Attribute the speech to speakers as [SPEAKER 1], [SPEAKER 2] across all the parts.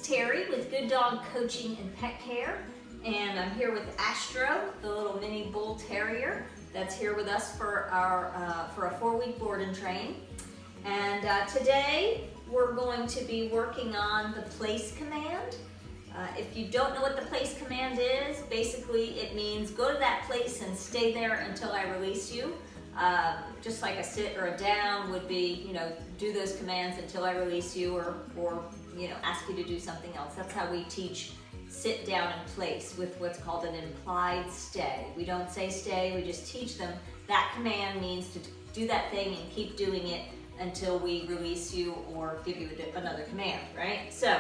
[SPEAKER 1] Terry with Good Dog Coaching and Pet Care, and I'm here with Astro, the little mini bull terrier that's here with us for a 4-week board and train. And today we're going to be working on the place command. If you don't know what the place command is, basically it means go to that place and stay there until I release you. Just like a sit or a down would be, do those commands until I release you, or ask you to do something else. That's how we teach sit down and place with what's called an implied stay. We don't say stay, we just teach them that command means to do that thing and keep doing it until we release you or give you another command, right? So,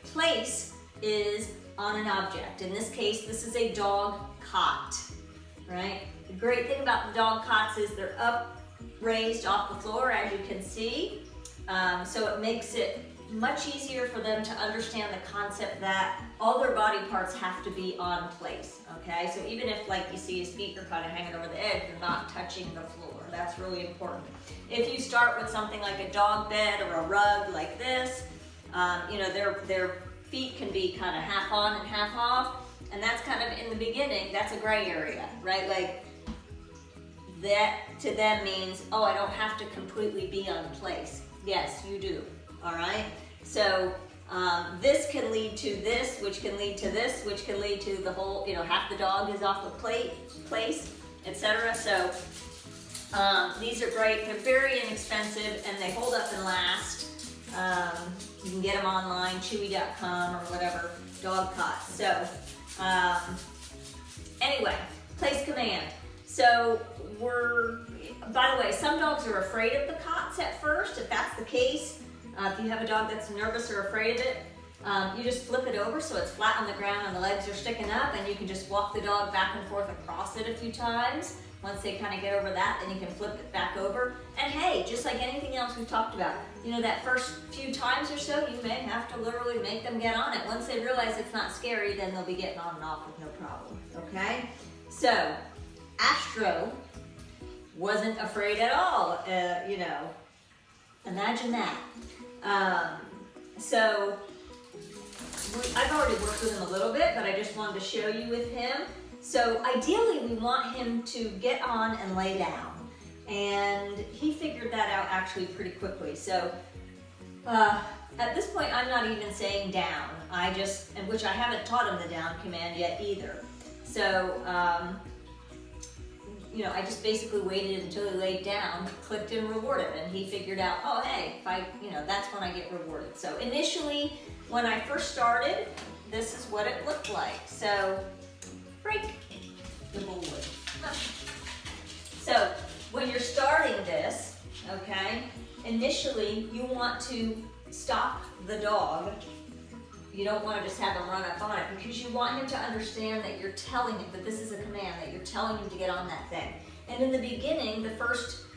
[SPEAKER 1] place is on an object. In this case, this is a dog cot, right? The great thing about the dog cots is they're up, raised off the floor, as you can see. So it makes it much easier for them to understand the concept that all their body parts have to be on place, okay? So even if, like, you see his feet are kind of hanging over the edge, they're not touching the floor. That's really important. If you start with something like a dog bed or a rug like this, their feet can be kind of half on and half off, and that's kind of, in the beginning, that's a gray area, right? Like, that to them means, oh, I don't have to completely be on place. Yes, you do, all right? So this can lead to this, which can lead to this, which can lead to the whole, half the dog is off the place, etc. So these are great. They're very inexpensive, and they hold up and last. You can get them online, chewy.com or whatever, dog cots. So anyway, place command. So by the way, some dogs are afraid of the cots at first. If that's the case, if you have a dog that's nervous or afraid of it, you just flip it over so it's flat on the ground and the legs are sticking up, and you can just walk the dog back and forth across it a few times. Once they kind of get over that, then you can flip it back over. And hey, just like anything else we've talked about, that first few times or so, you may have to literally make them get on it. Once they realize it's not scary, then they'll be getting on and off with no problem, okay? So, Astro wasn't afraid at all, imagine that. So, I've already worked with him a little bit, but I just wanted to show you with him. So ideally we want him to get on and lay down, and he figured that out actually pretty quickly. So at this point I'm not even saying down, which I haven't taught him the down command yet either. So I just basically waited until he laid down, clicked and rewarded, and he figured out, oh hey, that's when I get rewarded. So initially, when I first started, this is what it looked like. So, break the bullwood. So, when you're starting this, okay, initially you want to stop the dog. You don't want to just have him run up on it, because you want him to understand that you're telling him that this is a command, that you're telling him to get on that thing. And in the beginning, the first,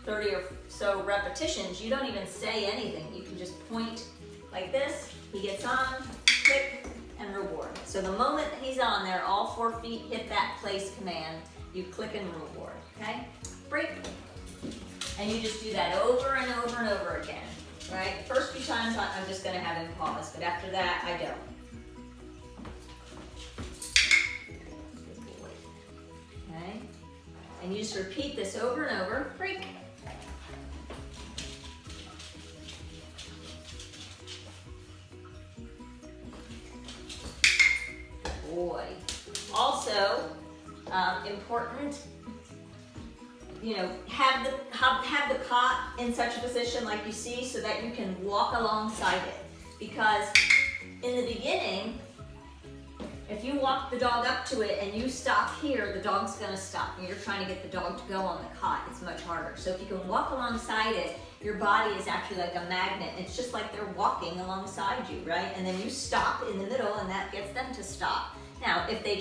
[SPEAKER 1] 30 or so repetitions, you don't even say anything. You can just point like this, he gets on, click, and reward. So the moment he's on there, all 4 feet hit that place command, you click and reward, okay? Break. And you just do that over and over and over again. Right? The first few times I'm just going to have him pause, but after that I don't. Okay? And you just repeat this over and over. Break. Boy. Also, important, have the cot in such a position like you see, so that you can walk alongside it. Because in the beginning, if you walk the dog up to it and you stop here, the dog's gonna stop. And you're trying to get the dog to go on the cot, it's much harder. So if you can walk alongside it, your body is actually like a magnet. It's just like they're walking alongside you, right? And then you stop in the middle, and that gets them to stop. Now, if they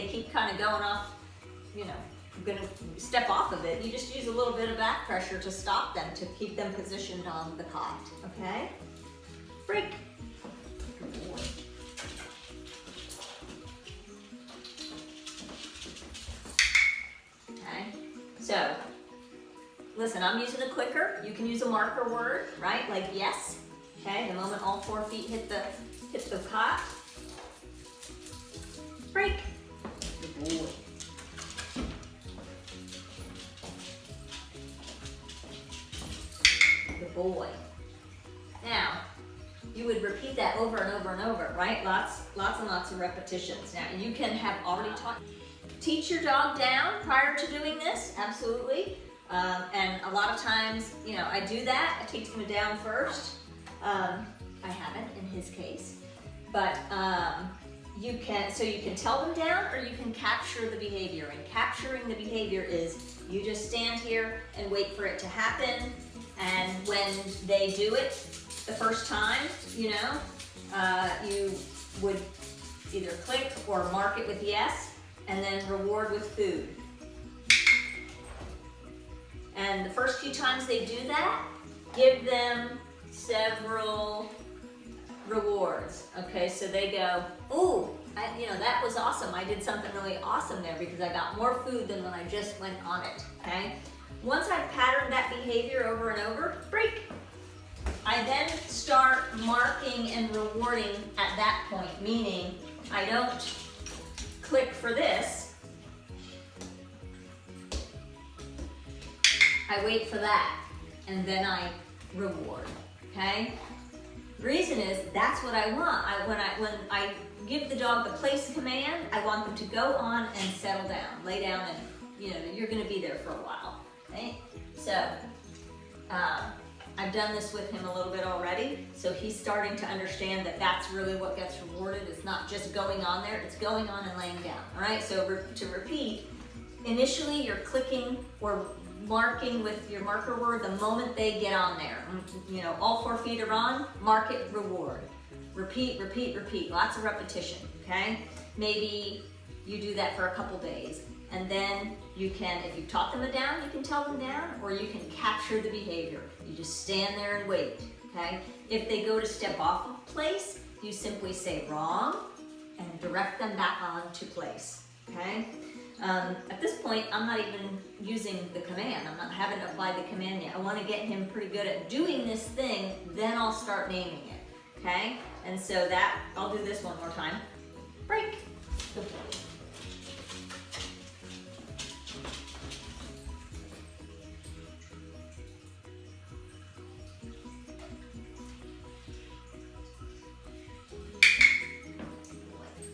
[SPEAKER 1] keep kind of going off, going to step off of it, you just use a little bit of back pressure to stop them, to keep them positioned on the cot, okay? Break. Good boy. Okay, so listen, I'm using a clicker. You can use a marker word, right? Like yes, Okay, the moment all 4 feet hit the cot, break. Good boy. Good boy. Now, you would repeat that over and over and over, right? Lots and lots of repetitions. Now, you can have already taught. Teach your dog down prior to doing this, absolutely. And a lot of times, you know, I do that. I teach them down first. I haven't in his case, but you can tell them down, or you can capture the behavior. And capturing the behavior is you just stand here and wait for it to happen. And when they do it the first time, you know, you would either click or mark it with yes, and then reward with food. And the first few times they do that, give them several rewards. Okay, so they go, ooh, you know, that was awesome. I did something really awesome there because I got more food than when I just went on it, okay? Once I've patterned that behavior over and over, break. I then start marking and rewarding at that point, meaning I don't click for this. I wait for that, and then I reward, okay? The reason is that's what I want. When I give the dog the place command, I want them to go on and settle down, lay down, and you know, you're gonna be there for a while, okay? So, I've done this with him a little bit already, so he's starting to understand that that's really what gets rewarded. It's not just going on there, it's going on and laying down, all right? So to repeat, initially you're clicking or marking with your marker word the moment they get on there. You know, all 4 feet are on, mark it, reward. Repeat, repeat, repeat, lots of repetition, okay? Maybe you do that for a couple days, and then you can, if you've taught them a down, you can tell them down, or you can capture the behavior. You just stand there and wait, okay? If they go to step off of place, you simply say wrong and direct them back on to place, okay? At this point, I'm not even using the command. I haven't applied the command yet. I want to get him pretty good at doing this thing, then I'll start naming it, okay? And so that, I'll do this one more time. Break.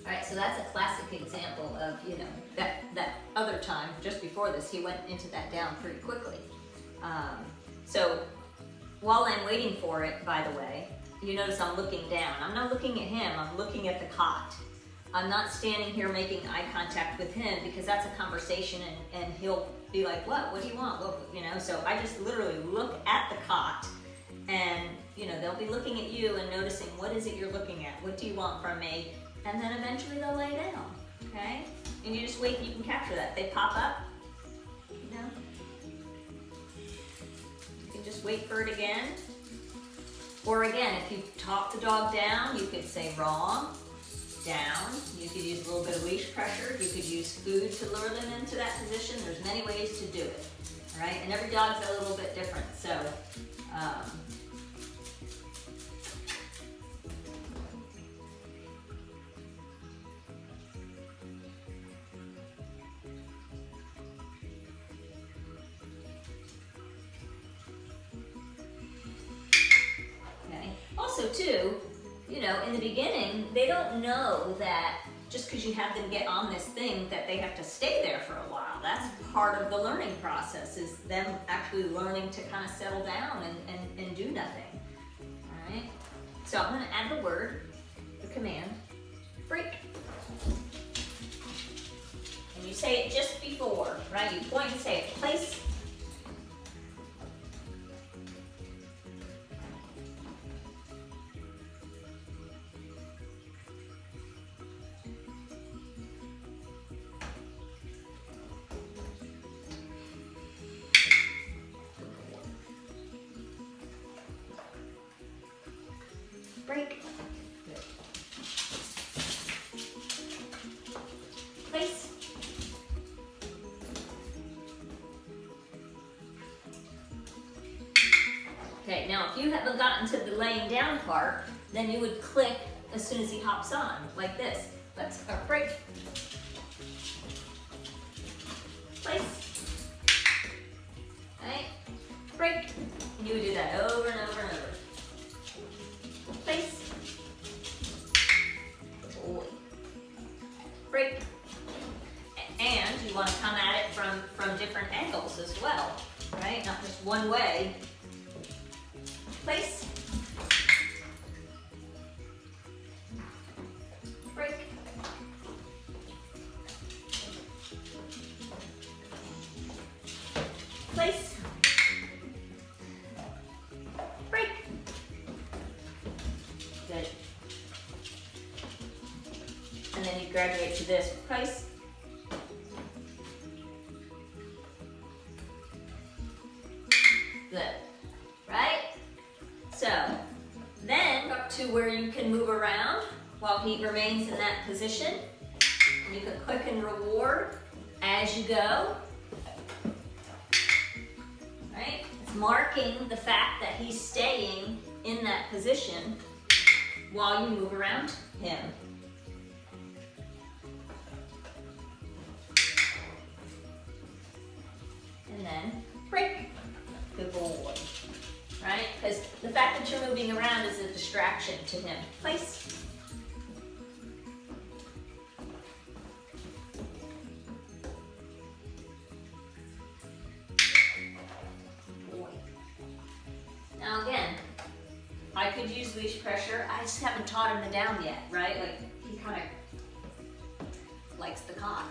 [SPEAKER 1] Alright, so that's a classic example of, you know, that other time, just before this, he went into that down pretty quickly. So while I'm waiting for it, by the way, you notice I'm looking down. I'm not looking at him, I'm looking at the cot. I'm not standing here making eye contact with him because that's a conversation and he'll be like, what do you want? Well, you know, so I just literally look at the cot and, you know, they'll be looking at you and noticing what is it you're looking at? What do you want from me? And then eventually they'll lay down, okay? And you just wait and you can capture that. They pop up, you know? You can just wait for it again. Or again, if you talk the dog down, you could say wrong, down. You could use a little bit of leash pressure. You could use food to lure them into that position. There's many ways to do it, all right? And every dog's a little bit different, so. Also too, you know, in the beginning, they don't know that just because you have them get on this thing that they have to stay there for a while. That's part of the learning process, is them actually learning to kind of settle down and do nothing, all right? So I'm gonna add the word, the command, break. And you say it just before, right? You point and say it, place. Break. Good. Place. Okay, now if you haven't gotten to the laying down part, then you would click as soon as he hops on, like this. Let's break. Place. Right? Break. And you would do that over and over and over. Place. Boy. Break. And you want to come at it from different angles as well, right? Not just one way. Place. Break. Place. Break. Good. And then you graduate to this. Place. Good. Right? So, then up to where you can move around while he remains in that position. And you can click and reward as you go. Right? It's marking the fact that he's staying in that position while you move around him. And then break. Good boy. Right? Because the fact that you're moving around is a distraction to him. Place. Boy. Now again, I could use leash pressure. I just haven't taught him the down yet, right? Like, he kind of likes the cot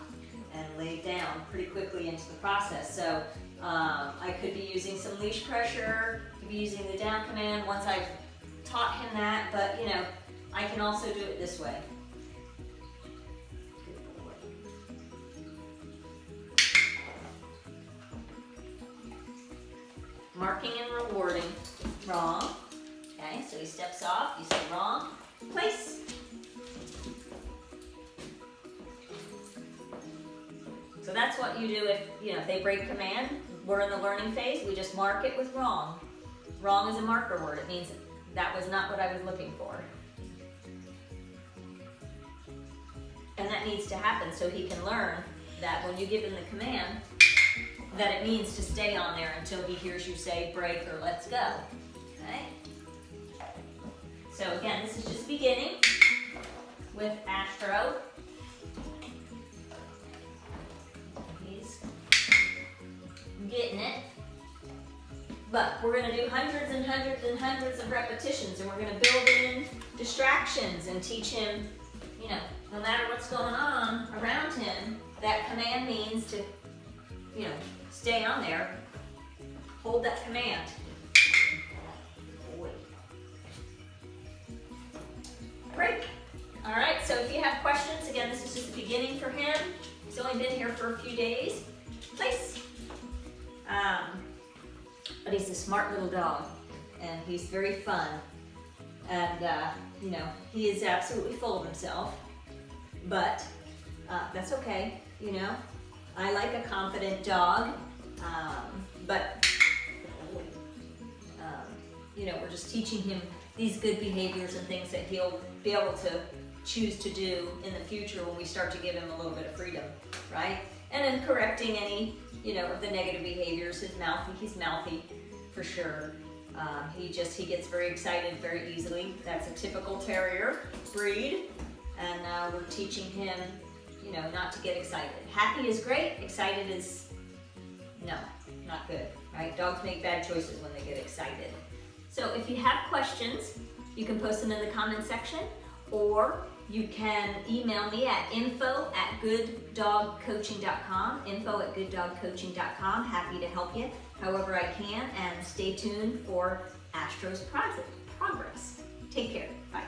[SPEAKER 1] and laid down pretty quickly into the process. So I could be using some leash pressure, could be using the down command once I've taught him that, but you know, I can also do it this way. Good boy. Marking and rewarding. Wrong. Okay, so he steps off, you say wrong. Place. So that's what you do if they break command. We're in the learning phase, we just mark it with wrong. Wrong is a marker word. It means that was not what I was looking for. And that needs to happen so he can learn that when you give him the command, that it means to stay on there until he hears you say break or let's go. Okay? So again, this is just beginning with Astro. Getting it, but we're going to do hundreds and hundreds and hundreds of repetitions, and we're going to build in distractions and teach him, no matter what's going on around him, that command means to, stay on there, hold that command. Break. All right, so if you have questions, again, this is just the beginning for him. He's only been here for a few days. Place. But he's a smart little dog, and he's very fun, and he is absolutely full of himself, but that's okay. I like a confident dog, but we're just teaching him these good behaviors and things that he'll be able to choose to do in the future when we start to give him a little bit of freedom, right? And then correcting any of the negative behaviors. He's mouthy for sure. He gets very excited very easily. That's a typical terrier breed. And we're teaching him, not to get excited. Happy is great, excited is, no, not good, right? Dogs make bad choices when they get excited. So if you have questions, you can post them in the comment section, or you can email me at info@gooddogcoaching.com, info@gooddogcoaching.com. Happy to help you however I can, and stay tuned for Astro's progress. Take care. Bye.